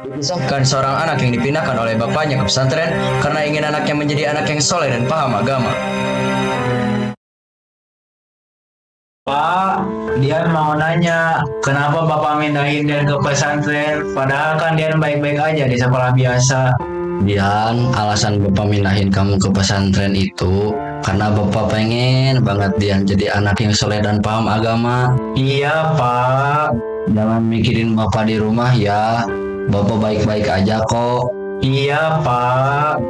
Disahkan seorang anak yang dipindahkan oleh bapaknya ke pesantren karena ingin anaknya menjadi anak yang soleh dan paham agama. Pak, Dian mau nanya, kenapa Bapak mindahin Dian ke pesantren? Padahal kan Dian baik-baik aja di sekolah biasa. Dian, alasan Bapak mindahin kamu ke pesantren itu karena Bapak pengen banget Dian jadi anak yang soleh dan paham agama. Iya, Pak. Jangan mikirin Bapak di rumah ya. Bapak baik-baik aja kok. Iya, Pak.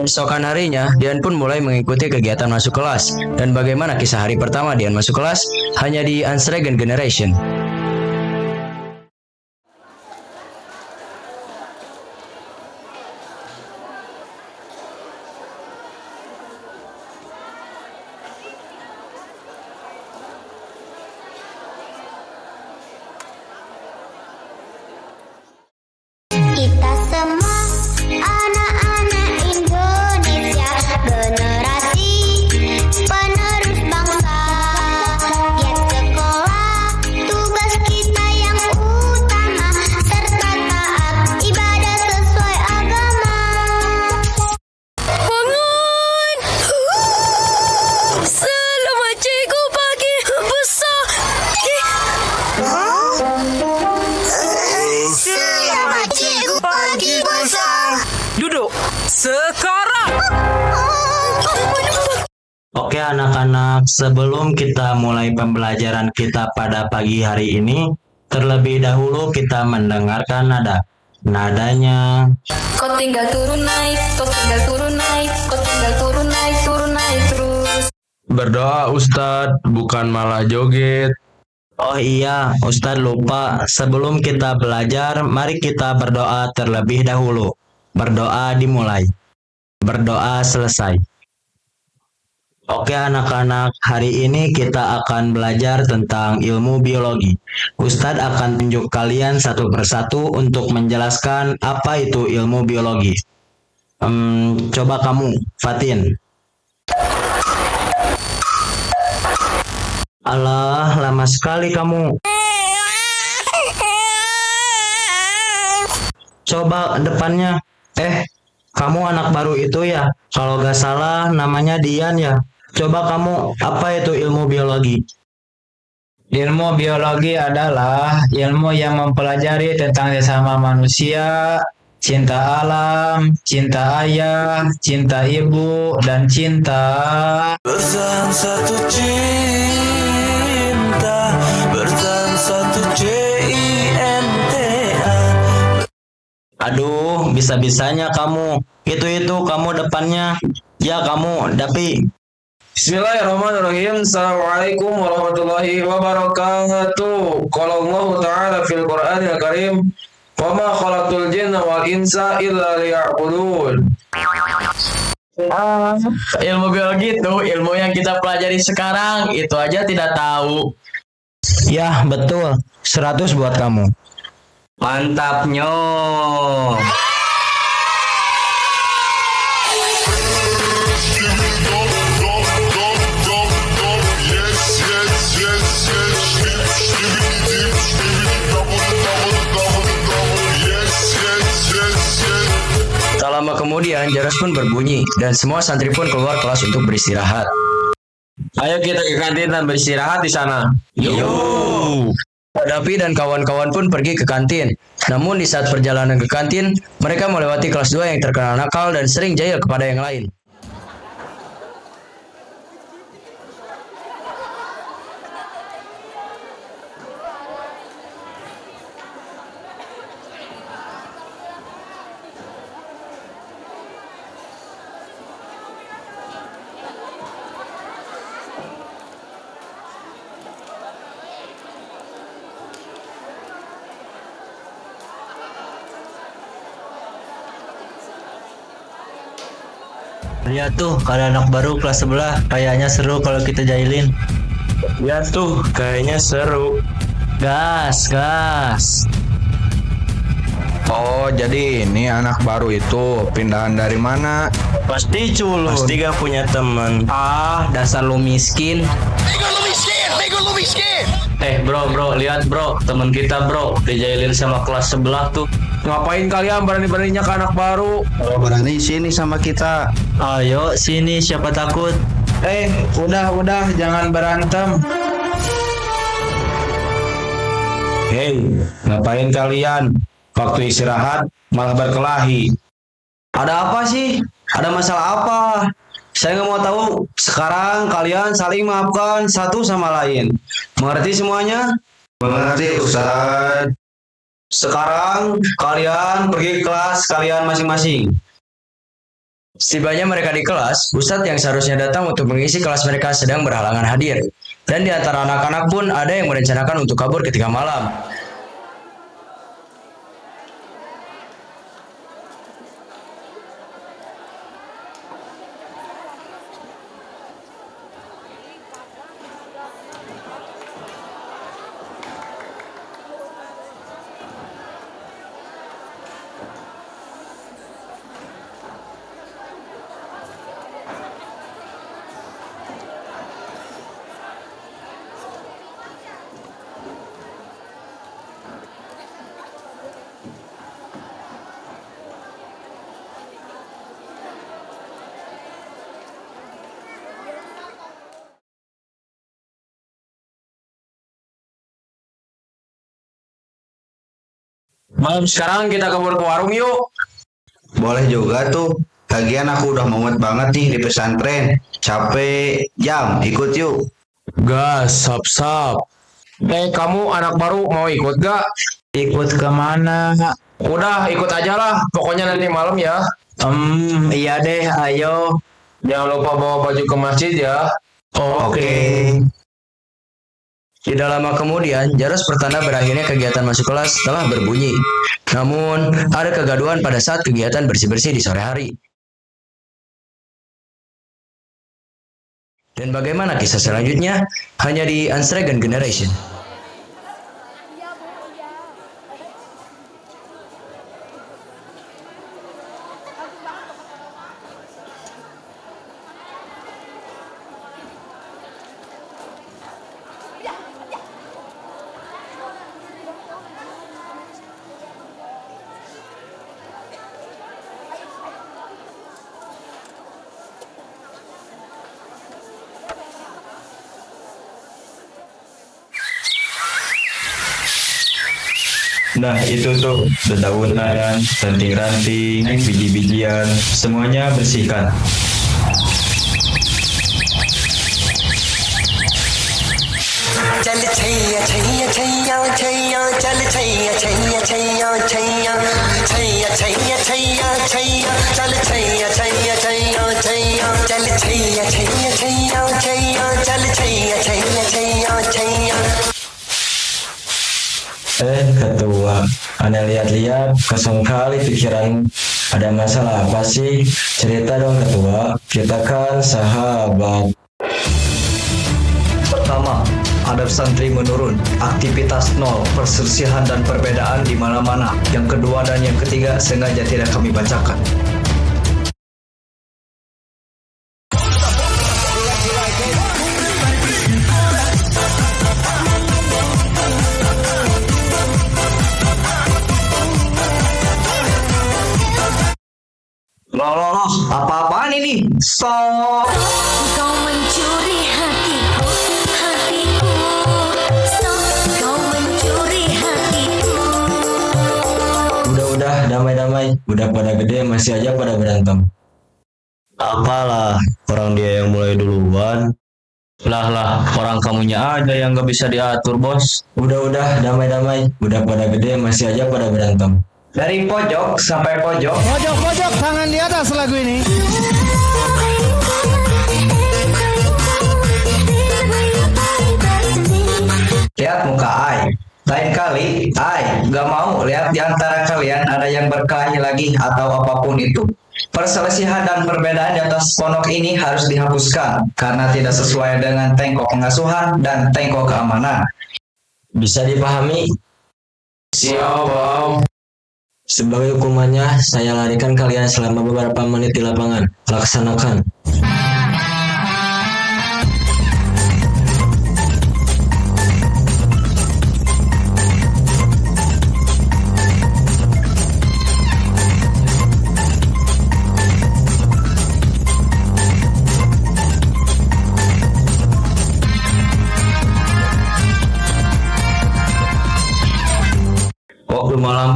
Esokan harinya, Dian pun mulai mengikuti kegiatan masuk kelas. Dan bagaimana kisah hari pertama Dian masuk kelas? Hanya di Unsregen Generation. Kita semua anak-anak Indonesia, generasi penerus bangsa. Giat sekolah, tugas kita yang utama, serta taat ibadah sesuai agama. Bangun! Selamat cikgu pagi besar. Selamat cikgu pagi besar. Duduk sekarang. Oke anak-anak, sebelum kita mulai pembelajaran kita pada pagi hari ini, terlebih dahulu kita mendengarkan nada. Nadanya, Kau tinggal turun naik, kau tinggal turun naik, kau tinggal turun naik terus. Berdoa Ustadz, bukan malah joget. oh iya, Ustadz lupa. Sebelum kita belajar, mari kita berdoa terlebih dahulu. Berdoa dimulai. Berdoa selesai. Oke anak-anak, hari ini kita akan belajar tentang ilmu biologi. Ustadz akan tunjuk kalian satu persatu untuk menjelaskan apa itu ilmu biologi. Coba kamu, Fatin. Alah, lama sekali kamu. Coba depannya. Kamu anak baru itu ya? Kalau gak salah namanya Dian ya? Coba kamu, apa itu ilmu biologi? Ilmu biologi adalah ilmu yang mempelajari tentang sesama manusia, cinta alam, cinta ayah, cinta ibu, dan cinta... Bertahan satu cinta, bertahan satu cinta. Aduh, bisa-bisanya kamu. Itu kamu depannya. Ya kamu, Dapi. Bismillahirrahmanirrahim. Assalamualaikum warahmatullahi wabarakatuh. Qala Allah Ta'ala fil Qur'anil Karim, "Wa ma khalaqtul jinna wal insa illa liya'budun." Ilmu biologi itu ilmu yang kita pelajari sekarang. Itu aja tidak tahu. Ya, betul. 100 buat kamu. Mantap nyong. Tak lama kemudian jaras pun berbunyi dan semua santri pun keluar kelas untuk beristirahat. Ayo kita ke kantin dan beristirahat di sana. Dapi dan kawan-kawan pun pergi ke kantin. Namun di saat perjalanan ke kantin, mereka melewati kelas 2 yang terkenal nakal dan sering jahil kepada yang lain. Lihat tuh, kalau anak baru kelas sebelah, kayaknya seru kalau kita jahilin. Ya tuh, kayaknya seru. Gas. Oh, jadi ini anak baru itu pindahan dari mana? Pasti culun. Pasti gak punya teman. Ah, dasar lu miskin. Bro, lihat bro, teman kita bro, dijailin sama kelas sebelah tuh. Ngapain kalian berani-beraninya ke anak baru? Kalau berani sini sama kita. Ayo sini, siapa takut? Udah, jangan berantem. Hei, ngapain kalian? Waktu istirahat malah berkelahi. Ada apa sih? Ada masalah apa? Saya nggak mau tahu. Sekarang kalian saling maafkan satu sama lain. Mengerti semuanya? Mengerti, Ustaz. Sekarang kalian pergi ke kelas kalian masing-masing. Setibanya mereka di kelas, Ustadz yang seharusnya datang untuk mengisi kelas mereka sedang berhalangan hadir. Dan di antara anak-anak pun ada yang merencanakan untuk kabur ketika malam. Malam sekarang kita kabur ke warung yuk. Boleh juga tuh. Lagian aku udah mumet banget nih di pesantren. Capek. Jam, ikut yuk. Gas, sap. Kamu anak baru mau ikut gak? Ikut kemana? Udah, ikut aja lah. Pokoknya nanti malam ya. Iya deh, ayo. Jangan lupa bawa baju ke masjid ya. Oke. Tidak lama kemudian, jaros pertanda berakhirnya kegiatan masuk kelas telah berbunyi. Namun, ada kegaduhan pada saat kegiatan bersih-bersih di sore hari. Dan bagaimana kisah selanjutnya? Hanya di Unsragen Generation. Nah itu tuh dedaunan, ranting-ranting, biji-bijian, semuanya bersihkan. चल छैया छैया छैया छैया चल छैया छैया छैया छैया छैया छैया छैया छैया चल छैया छैया छैया छैया चल छैया छैया छैया छैया चल छैया छैया छैया Chaiyya Ketua, Anda lihat-lihat kosong kali pikiran. Ada masalah apa sih? Cerita dong ketua, kita kan sahabat. Pertama, adab santri menurun, aktivitas nol, perselisihan dan perbedaan di mana-mana. Yang kedua dan yang ketiga sengaja tidak kami bacakan. Loh, apa-apaan ini? Stop! Kau mencuri hatiku, hatiku. Stop, kau mencuri hatiku. Udah, damai-damai. Udah pada gede masih aja pada berantem. Apalah, orang dia yang mulai duluan. Lah, orang kamunya aja yang gak bisa diatur, bos. Udah, damai-damai. Udah pada gede masih aja pada berantem. Dari pojok sampai pojok. Pojok-pojok tangan di atas lagu ini. Lihat muka Ai. Lain kali, Ai gak mau lihat di antara kalian ada yang berkelahi lagi atau apapun itu. Perselisihan dan perbedaan di atas pondok ini harus dihapuskan karena tidak sesuai dengan tengkok pengasuhan dan tengkok keamanan. Bisa dipahami? Siap, Bang. Sebagai hukumannya, saya larikan kalian selama beberapa menit di lapangan. Laksanakan.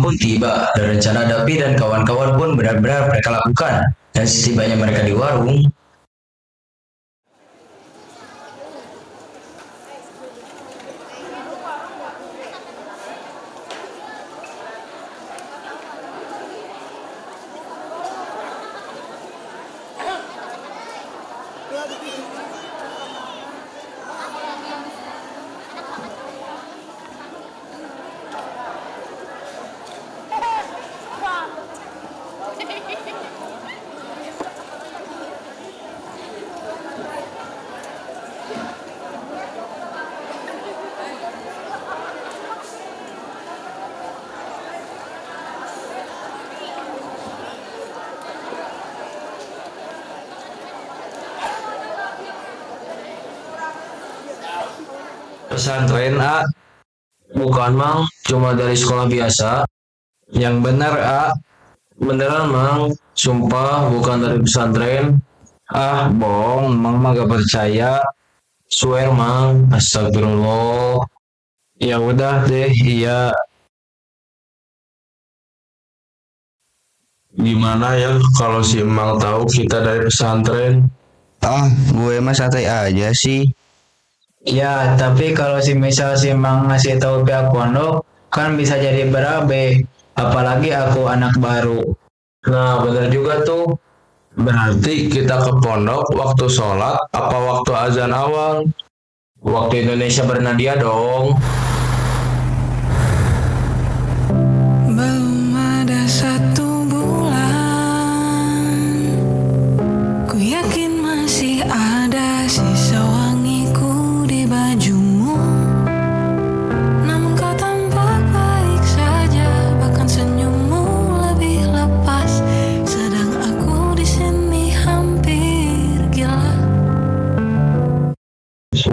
pun tiba dan rencana Dapi dan kawan-kawan pun benar-benar mereka lakukan. Dan setibanya mereka di warung, Pesantren A? Bukan Mang, cuma dari sekolah biasa. yang benar Beneran Mang, sumpah bukan dari pesantren. bohong, Mang mah gak percaya. Swear Mang, astagfirullah. Ya udah deh, iya. Gimana ya kalau si Emang tahu kita dari pesantren? Gue mah santai aja sih. Ya, tapi kalau misal si Mang ngasih tahu pihak pondok, kan bisa jadi berabe. Apalagi aku anak baru. Nah, bener juga tuh. Berarti kita ke pondok waktu sholat apa waktu azan awal? Waktu Indonesia bernadia dong. Belum ada 1 bulan, ku yakin masih ada sisa wangiku di bajumu. Namun kau tampak baik saja, bahkan senyummu lebih lepas. Sedang aku di sini hampir gila.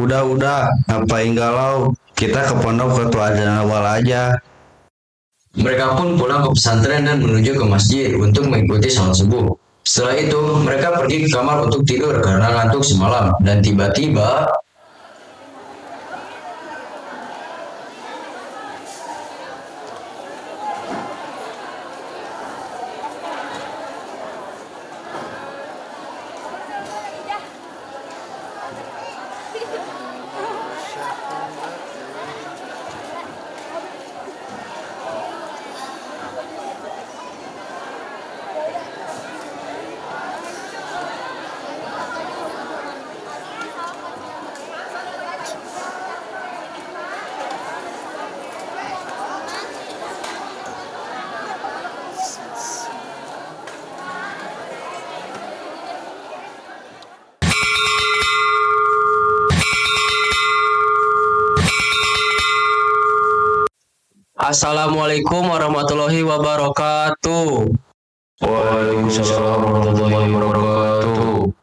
Udah, ngapain galau? Kita ke pondok waktu azan awal aja. Mereka pun pulang ke pesantren dan menuju ke masjid untuk mengikuti sholat subuh. Setelah itu, mereka pergi ke kamar untuk tidur karena ngantuk semalam. Dan tiba-tiba, Assalamualaikum warahmatullahi wabarakatuh. Waalaikumsalam warahmatullahi wabarakatuh.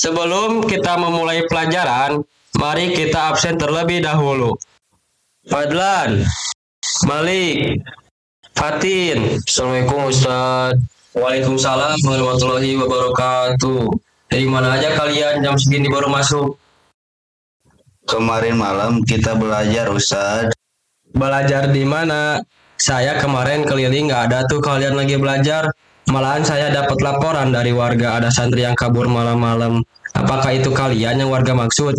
sebelum kita memulai pelajaran, mari kita absen terlebih dahulu. Fadlan, Malik, Fatin. Assalamualaikum Ustaz. Waalaikumsalam warahmatullahi wabarakatuh. Dari mana aja kalian jam segini baru masuk? Kemarin malam kita belajar, Ustaz. Belajar di mana? Saya kemarin keliling nggak ada tuh kalian lagi belajar. Malahan saya dapat laporan dari warga ada santri yang kabur malam-malam. Apakah itu kalian yang warga maksud?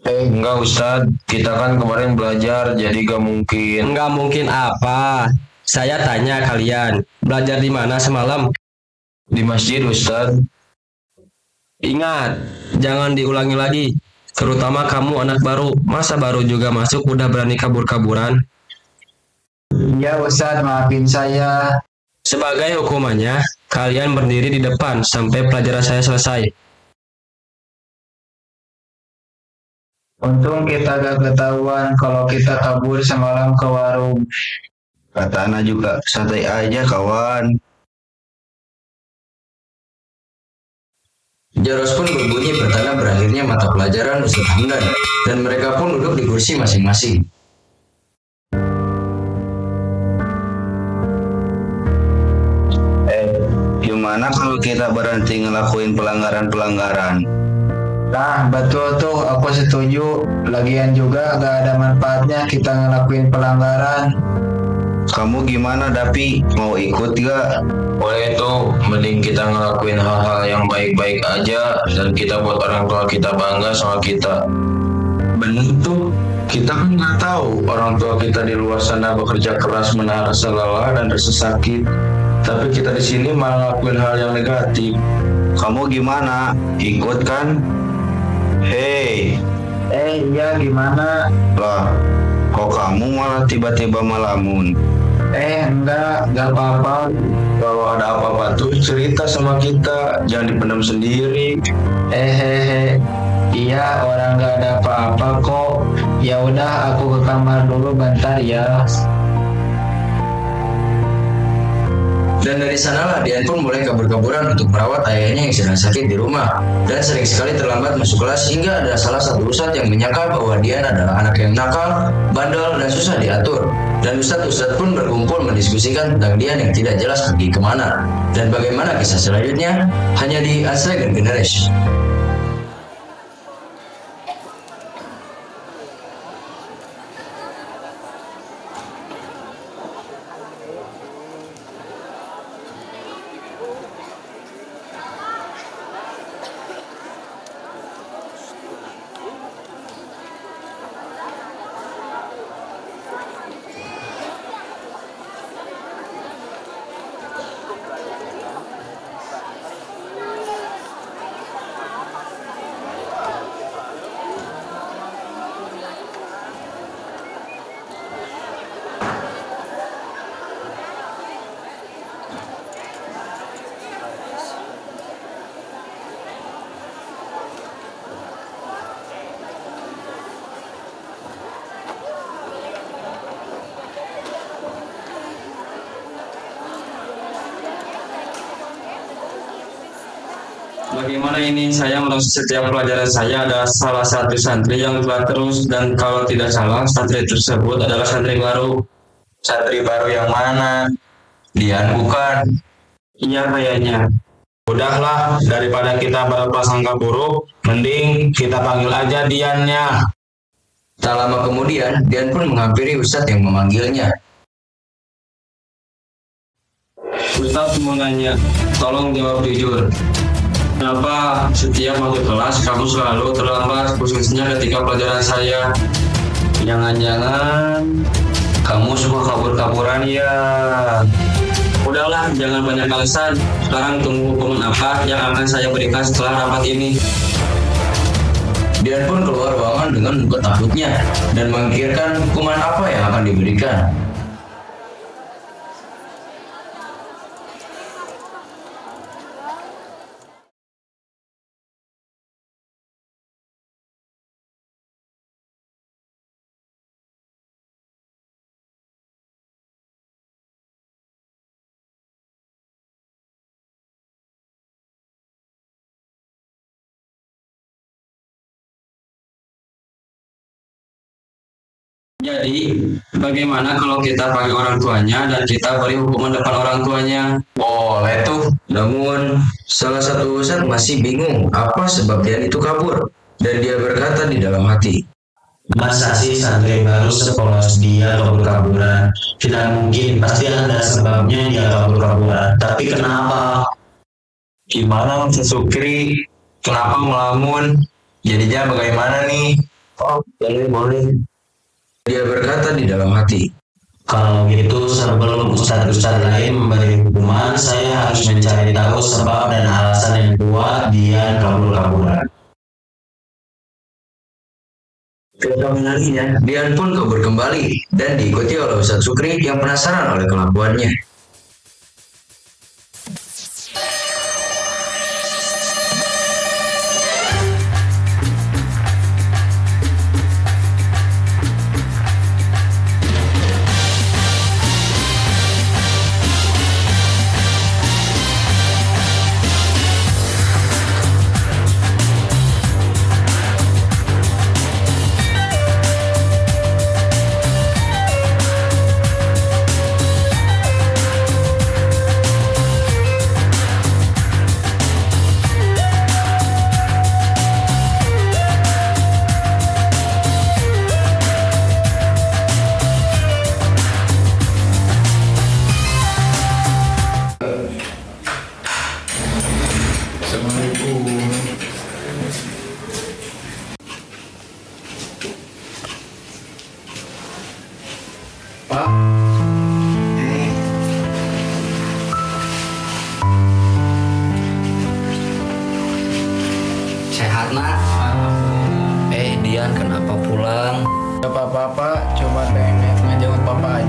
Enggak Ustaz, kita kan kemarin belajar jadi gak mungkin. Nggak mungkin apa? Saya tanya kalian, belajar di mana semalam? Di masjid Ustaz. Ingat, jangan diulangi lagi. Terutama kamu anak baru, masa baru juga masuk udah berani kabur-kaburan? Ya Ustaz, maafin saya. Sebagai hukumannya, kalian berdiri di depan sampai pelajaran saya selesai. Untung kita gak ketahuan kalau kita kabur semalam ke warung. Kata Ana juga, santai aja kawan. Jaros pun berbunyi bertanda berakhirnya mata pelajaran Ustaz Hamdan, dan mereka pun duduk di kursi masing-masing. Gimana kalau kita berhenti ngelakuin pelanggaran-pelanggaran? Nah, betul tuh, aku setuju. Lagian juga gak ada manfaatnya kita ngelakuin pelanggaran. Kamu gimana Dapi? Mau ikut gak? Boleh tuh, mending kita ngelakuin hal-hal yang baik-baik aja dan kita buat orang tua kita bangga sama kita. Bener tuh, kita kan nggak tahu orang tua kita di luar sana bekerja keras menahan rasa lelah dan rasa sakit. Tapi kita di sini malah ngelakuin hal yang negatif. Kamu gimana? Ikut kan? Hei, Iya gimana? lah, kok kamu malah tiba-tiba melamun? Enggak apa-apa. Kalau ada apa-apa tuh cerita sama kita, jangan dipendam sendiri. Hehehe. Iya, orang nggak ada apa-apa kok. Ya udah, aku ke kamar dulu bentar ya. Dan dari sanalah Dian pun mulai kabur-kaburan untuk merawat ayahnya yang sedang sakit di rumah. Dan sering sekali terlambat masuk kelas hingga ada salah satu ustadz yang menyangka bahwa Dian adalah anak yang nakal, bandel, dan susah diatur. Dan ustadz-ustadz pun berkumpul mendiskusikan tentang Dian yang tidak jelas pergi kemana. Dan bagaimana kisah selanjutnya hanya di Aslagan Generation. Bagaimana ini saya merasa setiap pelajaran saya ada salah satu santri yang telah terus, dan kalau tidak salah santri tersebut adalah santri baru. Santri baru yang mana? Dian bukan? Iya kayaknya. Udahlah, daripada kita berprasangka buruk, mending kita panggil aja Diannya. Tak lama kemudian, Dian pun menghampiri ustadz yang memanggilnya. Ustadz mau nanya, tolong jawab jujur. Kenapa setiap masuk kelas kamu selalu terlambat, khususnya ketika pelajaran saya? Jangan-jangan kamu suka kabur-kaburan ya? Udahlah, jangan banyak alasan. Sekarang tunggu hukuman apa yang akan saya berikan setelah rapat ini. Dian pun keluar ruangan dengan muka takutnya dan memikirkan hukuman apa yang akan diberikan. Jadi, bagaimana kalau kita panggil orang tuanya dan kita beri hukuman depan orang tuanya? Boleh tuh. Namun, salah satu ustadz masih bingung apa sebab Dian itu kabur. Dan dia berkata di dalam hati, Masa sih santri baru sepolos dia kabur-kaburan? Tidak mungkin, pasti ada sebabnya dia kabur-kaburan. Tapi kenapa? Gimana Mas Sukri? Kenapa melamun? Jadinya bagaimana nih? Oh, boleh. dia berkata di dalam hati, Kalau gitu sebelum ustadz-ustadz lain memberi hukuman, saya harus mencari tahu sebab dan alasan yang kuat dia kabur-kaburan. keesokan harinya Dian pun kabur kembali dan diikuti oleh Ustadz Sukri yang penasaran oleh kelakuannya.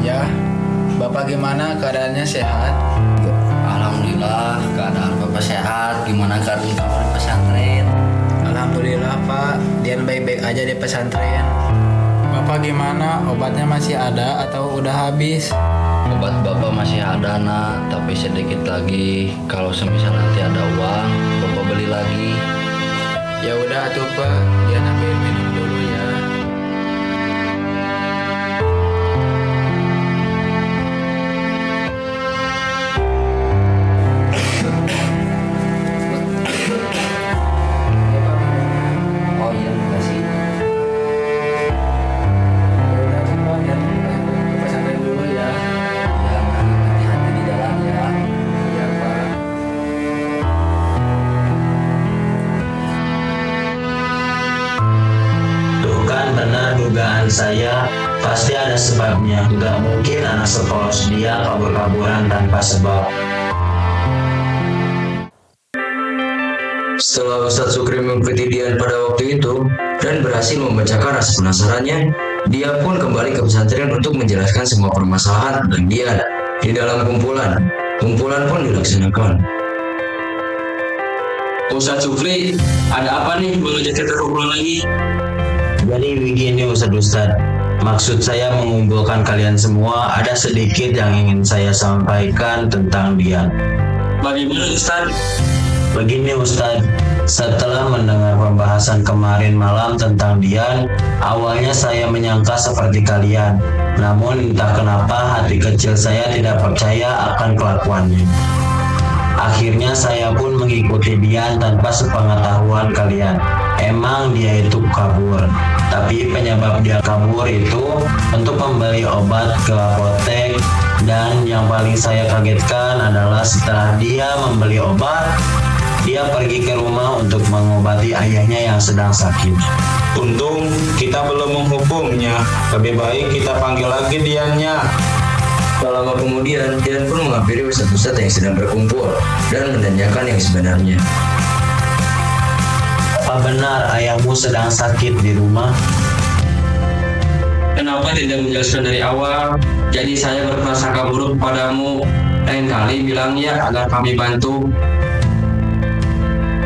Ya, Bapak gimana keadaannya sehat? Alhamdulillah keadaan Bapak sehat. Gimana keadaan kamu di pesantren? Alhamdulillah Pak, Dian baik-baik aja di pesantren. Bapak gimana? Obatnya masih ada atau udah habis? Obat Bapak masih ada nak, tapi sedikit lagi. Kalau semisal nanti ada uang, Bapak beli lagi. Ya udah tuh Pak, Dian ambil minum dulu ya. Oh iya, makasih. Ya udah tuh Pak, Dian ke pesantren dulu ya. Ya, hati-hati di jalan ya. Iya Pak. Tuh kan benar dugaan saya, pasti ada sebabnya. Nggak mungkin anak sepolos dia kabur-kaburan tanpa sebab. Setelah Ustadz Sukri mengikuti Dian pada waktu itu dan berhasil membacakan rasa penasarannya, dia pun kembali ke pesantren untuk menjelaskan semua permasalahan tentang Dian di dalam kumpulan. Kumpulan pun dilaksanakan. Ustadz Sukri, ada apa nih mengajak kita kumpulan lagi? Jadi begini Ustadz, maksud saya mengumpulkan kalian semua, ada sedikit yang ingin saya sampaikan tentang Dian. Bagaimana Ustadz? Begini Ustadz, setelah mendengar pembahasan kemarin malam tentang Dian, awalnya saya menyangka seperti kalian. Namun entah kenapa hati kecil saya tidak percaya akan kelakuannya. Akhirnya saya pun mengikuti Dian tanpa sepengetahuan kalian. Emang dia itu kabur, tapi penyebab dia kabur itu untuk membeli obat ke apotek. Dan yang paling saya kagetkan adalah setelah dia membeli obat, dia pergi ke rumah untuk mengobati ayahnya yang sedang sakit. Untung kita belum menghukumnya. Lebih baik kita panggil lagi Diannya. Tak lama kemudian, Dian pun menghampiri ustadz-ustadz yang sedang berkumpul dan menanyakan yang sebenarnya. Apa benar ayahmu sedang sakit di rumah? Kenapa tidak menjelaskan dari awal? Jadi saya berprasangka buruk padamu. Lain kali bilang ya agar kami bantu.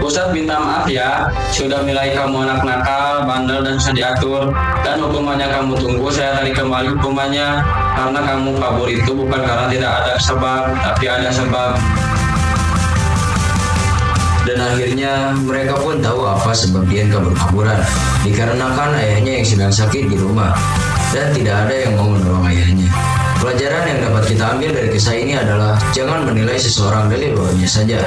Ustadz minta maaf ya, sudah nilai kamu anak nakal, bandel dan susah diatur. Dan hukumannya kamu tunggu, saya tarik kembali hukumannya. Karena kamu kabur itu bukan karena tidak ada sebab, tapi ada sebab. Dan akhirnya mereka pun tahu apa sebab Dian kabur-kaburan. Dikarenakan ayahnya yang sedang sakit di rumah dan tidak ada yang mau menolong ayahnya. Pelajaran yang dapat kita ambil dari kisah ini adalah jangan menilai seseorang dari luarnya saja.